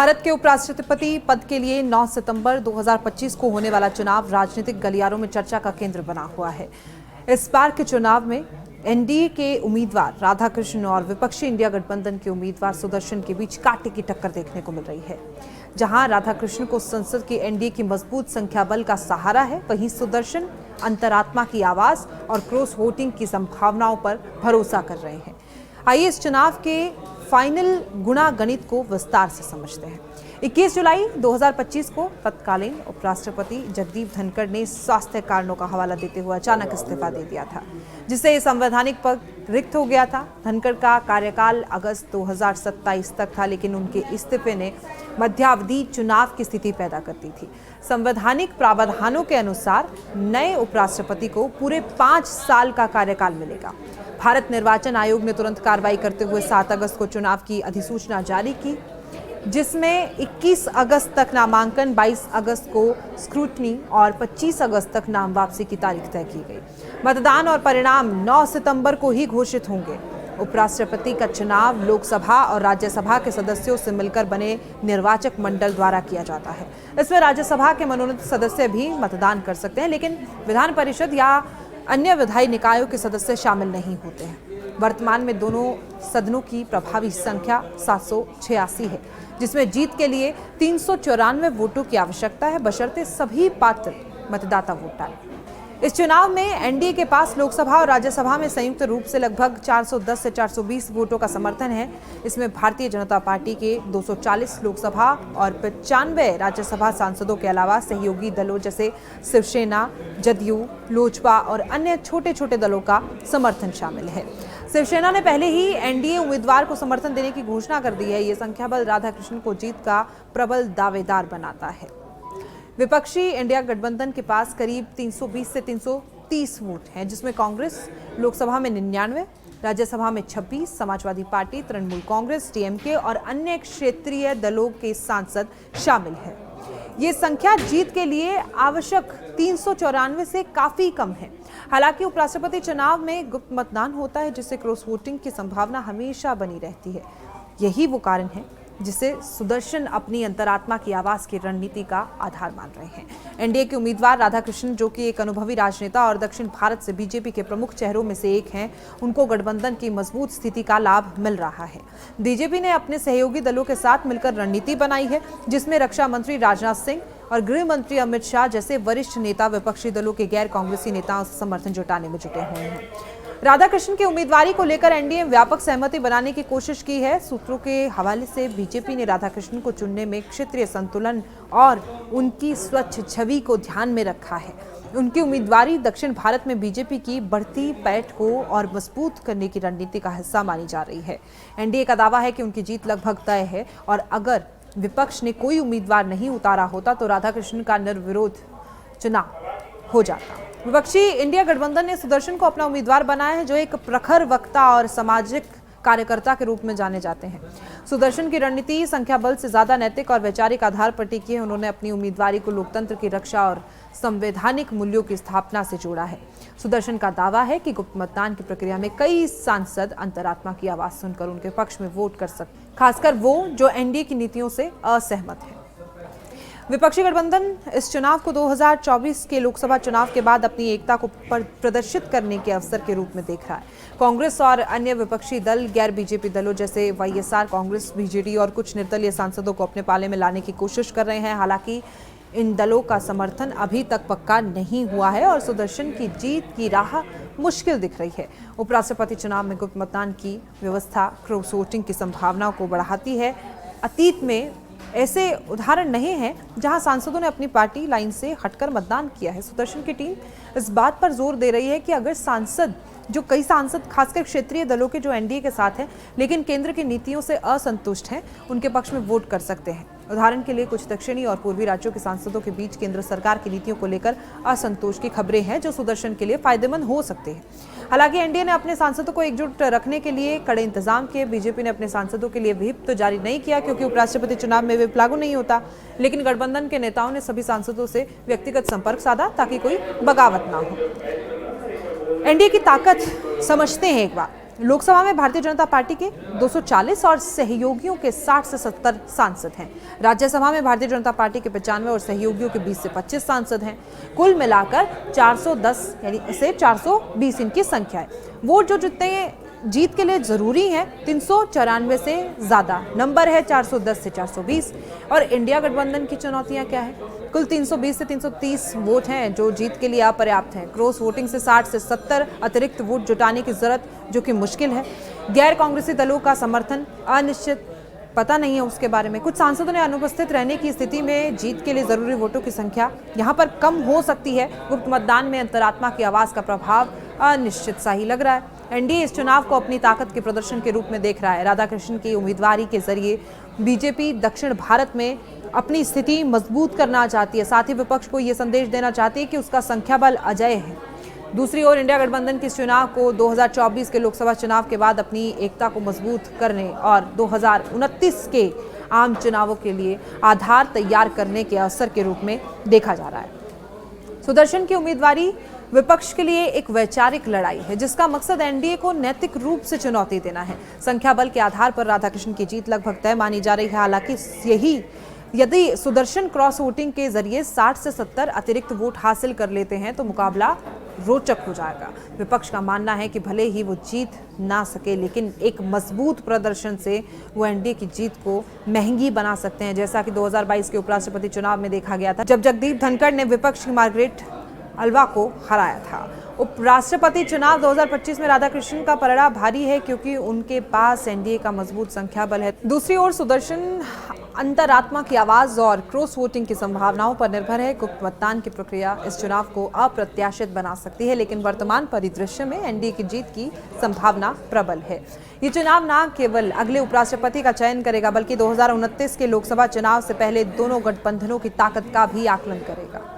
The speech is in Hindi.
भारत के उपराष्ट्रपति पद के लिए 9 सितंबर 2025 को होने वाला चुनाव राजनीतिक गलियारों में चर्चा का केंद्र बना हुआ है। इस बार के चुनाव में एनडीए के उम्मीदवार राधाकृष्ण और विपक्षी इंडिया गठबंधन के उम्मीदवार सुदर्शन के बीच कांटे की टक्कर देखने को मिल रही है। जहां राधाकृष्ण को संसद की एनडीए की मजबूत संख्या बल का सहारा है, वहीं सुदर्शन अंतरात्मा की आवाज और क्रॉस वोटिंग की संभावनाओं पर भरोसा कर रहे हैं। आइए इस चुनाव के फाइनल गुणा गणित को विस्तार से समझते हैं। 21 जुलाई 2025 को तत्कालीन उपराष्ट्रपति जगदीप धनखड़ ने स्वास्थ्य कारणों का हवाला देते हुए अचानक इस्तीफा दे दिया था, जिससे संवैधानिक पद रिक्त हो गया था। धनखड़ का कार्यकाल अगस्त 2027 तक था, लेकिन उनके इस्तीफे ने मध्यावधि चुनाव की स्थिति पैदा कर दी थी। संवैधानिक प्रावधानों के अनुसार नए उपराष्ट्रपति को पूरे 5 साल का कार्यकाल मिलेगा। भारत निर्वाचन आयोग ने तुरंत कार्रवाई करते हुए 7 अगस्त को चुनाव की अधिसूचना जारी की, जिसमें 21 अगस्त तक नामांकन, 22 अगस्त को स्क्रूटनी और 25 अगस्त तक नाम वापसी की तारीख तय की गई। मतदान और परिणाम 9 सितंबर को ही घोषित होंगे। उपराष्ट्रपति का चुनाव लोकसभा और राज्यसभा के सदस्यों से मिलकर बने निर्वाचक मंडल द्वारा किया जाता है। इसमें राज्यसभा के मनोनीत सदस्य भी मतदान कर सकते हैं, लेकिन विधान परिषद या अन्य विधायी निकायों के सदस्य शामिल नहीं होते हैं। वर्तमान में दोनों सदनों की प्रभावी संख्या 786 है, जिसमें जीत के लिए 394 वोटों की आवश्यकता है, बशर्ते सभी पात्र मतदाता वोट डालें। इस चुनाव में एनडीए के पास लोकसभा और राज्यसभा में संयुक्त रूप से लगभग 410 से 420 वोटों का समर्थन है। इसमें भारतीय जनता पार्टी के 240 लोकसभा और 95 राज्यसभा सांसदों के अलावा सहयोगी दलों जैसे शिवसेना, जदयू, लोजपा और अन्य छोटे छोटे दलों का समर्थन शामिल है। शिवसेना ने पहले ही एनडीए उम्मीदवार को समर्थन देने की घोषणा कर दी है। ये संख्या बल राधाकृष्ण को जीत का प्रबल दावेदार बनाता है। विपक्षी इंडिया गठबंधन के पास करीब 320 से 330 वोट हैं, जिसमें कांग्रेस लोकसभा में 99, राज्यसभा में 26, समाजवादी पार्टी, तृणमूल कांग्रेस, टीएमके और अन्य क्षेत्रीय दलों के सांसद शामिल हैं। ये संख्या जीत के लिए आवश्यक 394 से काफी कम है। हालांकि उपराष्ट्रपति चुनाव में गुप्त मतदान होता है, जिससे क्रॉस वोटिंग की संभावना हमेशा बनी रहती है। यही वो कारण है जिसे सुदर्शन अपनी अंतरात्मा की आवाज की रणनीति का आधार मान रहे हैं। एनडीए के उम्मीदवार राधाकृष्ण, जो कि एक अनुभवी राजनेता और दक्षिण भारत से बीजेपी के प्रमुख चेहरों में से एक हैं, उनको गठबंधन की मजबूत स्थिति का लाभ मिल रहा है। बीजेपी ने अपने सहयोगी दलों के साथ मिलकर रणनीति बनाई है, जिसमें रक्षा मंत्री राजनाथ सिंह और गृह मंत्री अमित शाह जैसे वरिष्ठ नेता विपक्षी दलों के गैर कांग्रेसी नेताओं से समर्थन जुटाने में जुटे हुए हैं। राधाकृष्ण की उम्मीदवारी को लेकर एनडीए व्यापक सहमति बनाने की कोशिश की है। सूत्रों के हवाले से बीजेपी ने राधाकृष्ण को चुनने में क्षेत्रीय संतुलन और उनकी स्वच्छ छवि को ध्यान में रखा है। उनकी उम्मीदवारी दक्षिण भारत में बीजेपी की बढ़ती पैठ को और मजबूत करने की रणनीति का हिस्सा मानी जा रही है। एनडीए का दावा है कि उनकी जीत लगभग तय है, और अगर विपक्ष ने कोई उम्मीदवार नहीं उतारा होता तो राधाकृष्ण का निर्विरोध चुनाव हो जाता। विपक्षी इंडिया गठबंधन ने सुदर्शन को अपना उम्मीदवार बनाया है, जो एक प्रखर वक्ता और सामाजिक कार्यकर्ता के रूप में जाने जाते हैं। सुदर्शन की रणनीति संख्या बल से ज्यादा नैतिक और वैचारिक आधार पर टिकी है। उन्होंने अपनी उम्मीदवारी को लोकतंत्र की रक्षा और संवैधानिक मूल्यों की स्थापना से जोड़ा है। सुदर्शन का दावा है कि गुप्त मतदान की प्रक्रिया में कई सांसद अंतरात्मा की आवाज सुनकर उनके पक्ष में वोट कर सकते, खासकर वो जो एनडीए की नीतियों से असहमत है। विपक्षी गठबंधन इस चुनाव को 2024 के लोकसभा चुनाव के बाद अपनी एकता को प्रदर्शित करने के अवसर के रूप में देख रहा है। कांग्रेस और अन्य विपक्षी दल गैर बीजेपी दलों जैसे वाईएसआर कांग्रेस, बीजेडी और कुछ निर्दलीय सांसदों को अपने पाले में लाने की कोशिश कर रहे हैं। हालांकि इन दलों का समर्थन अभी तक पक्का नहीं हुआ है और सुदर्शन की जीत की राह मुश्किल दिख रही है। उपराष्ट्रपति चुनाव में गुप्त मतदान की व्यवस्था क्रॉस वोटिंग की संभावनाओं को बढ़ाती है। अतीत में ऐसे उदाहरण नहीं हैं जहां सांसदों ने अपनी पार्टी लाइन से हटकर मतदान किया है। सुदर्शन की टीम इस बात पर जोर दे रही है कि अगर कई सांसद खासकर क्षेत्रीय दलों के जो एनडीए के साथ हैं, लेकिन केंद्र की नीतियों से असंतुष्ट हैं, उनके पक्ष में वोट कर सकते हैं। उदाहरण के लिए कुछ दक्षिणी और पूर्वी राज्यों के सांसदों के बीच केंद्र सरकार की नीतियों को लेकर असंतोष की खबरें हैं, जो सुदर्शन के लिए फायदेमंद हो सकते हैं। हालांकि एनडीए ने अपने सांसदों को एकजुट रखने के लिए कड़े इंतजाम किए। बीजेपी ने अपने सांसदों के लिए व्हिप तो जारी नहीं किया, क्योंकि उपराष्ट्रपति चुनाव में व्हिप लागू नहीं होता, लेकिन गठबंधन के नेताओं ने सभी सांसदों से व्यक्तिगत संपर्क साधा ताकि कोई बगावत ना हो। एनडीए की ताकत समझते हैं एक बार। लोकसभा में भारतीय जनता पार्टी के 240 और सहयोगियों के 60 से 70 सांसद हैं। राज्यसभा में भारतीय जनता पार्टी के 95 और सहयोगियों के 20 से 25 सांसद हैं। कुल मिलाकर 410 यानी से 420 इनकी संख्या है। वोट जो जितने जीत के लिए जरूरी है 394 से ज्यादा नंबर है 410 से 420। और इंडिया गठबंधन की चुनौतियां क्या है? कुल 320 से 330 वोट हैं जो जीत के लिए अपर्याप्त हैं। क्रॉस वोटिंग से 60 से 70 अतिरिक्त वोट जुटाने की जरूरत जो कि मुश्किल है। गैर कांग्रेसी दलों का समर्थन अनिश्चित, पता नहीं है उसके बारे में। कुछ सांसदों ने अनुपस्थित रहने की स्थिति में जीत के लिए जरूरी वोटों की संख्या यहां पर कम हो सकती है। गुप्त मतदान में अंतरात्मा की आवाज का प्रभाव अनिश्चित सा ही लग रहा है। एनडीए इस चुनाव को अपनी ताकत के प्रदर्शन के रूप में देख रहा है। राधाकृष्णन की उम्मीदवारी के जरिए बीजेपी दक्षिण भारत में अपनी स्थिति मजबूत करना चाहती है। साथ ही विपक्ष को यह संदेश देना चाहती है कि उसका संख्या बल अजेय है। दूसरी ओर इंडिया गठबंधन के इस चुनाव को 2024 के लोकसभा चुनाव के बाद अपनी एकता को मजबूत करने और 2029 के आम चुनावों के लिए आधार तैयार करने के अवसर के रूप में देखा जा रहा है। सुदर्शन की उम्मीदवारी विपक्ष के लिए एक वैचारिक लड़ाई है जिसका मकसद एनडीए को नैतिक रूप से चुनौती देना है। संख्या बल के आधार पर राधाकृष्णन की जीत लगभग तय मानी जा रही है। हालांकि यदि सुदर्शन क्रॉस वोटिंग के जरिए 60 से 70 अतिरिक्त वोट हासिल कर लेते हैं तो मुकाबला रोचक हो जाएगा। विपक्ष का मानना है कि भले ही वो जीत ना सके लेकिन एक मजबूत प्रदर्शन से वो एनडीए की जीत को महंगी बना सकते हैं, जैसा कि 2022 के उपराष्ट्रपति चुनाव में देखा गया था जब जगदीप धनखड़ ने विपक्ष की मार्गरेट अल्वा को हराया था। उपराष्ट्रपति चुनाव 2025 में राधाकृष्णन का पलड़ा भारी है क्योंकि उनके पास एनडीए का मजबूत संख्या बल है। दूसरी ओर सुदर्शन अंतरात्मा की आवाज और क्रॉस वोटिंग की संभावनाओं पर निर्भर है। गुप्त मतदान की प्रक्रिया इस चुनाव को अप्रत्याशित बना सकती है, लेकिन वर्तमान परिदृश्य में एनडीए की जीत की संभावना प्रबल है। ये चुनाव न केवल अगले उपराष्ट्रपति का चयन करेगा बल्कि 2029 के लोकसभा चुनाव से पहले दोनों गठबंधनों की ताकत का भी आकलन करेगा।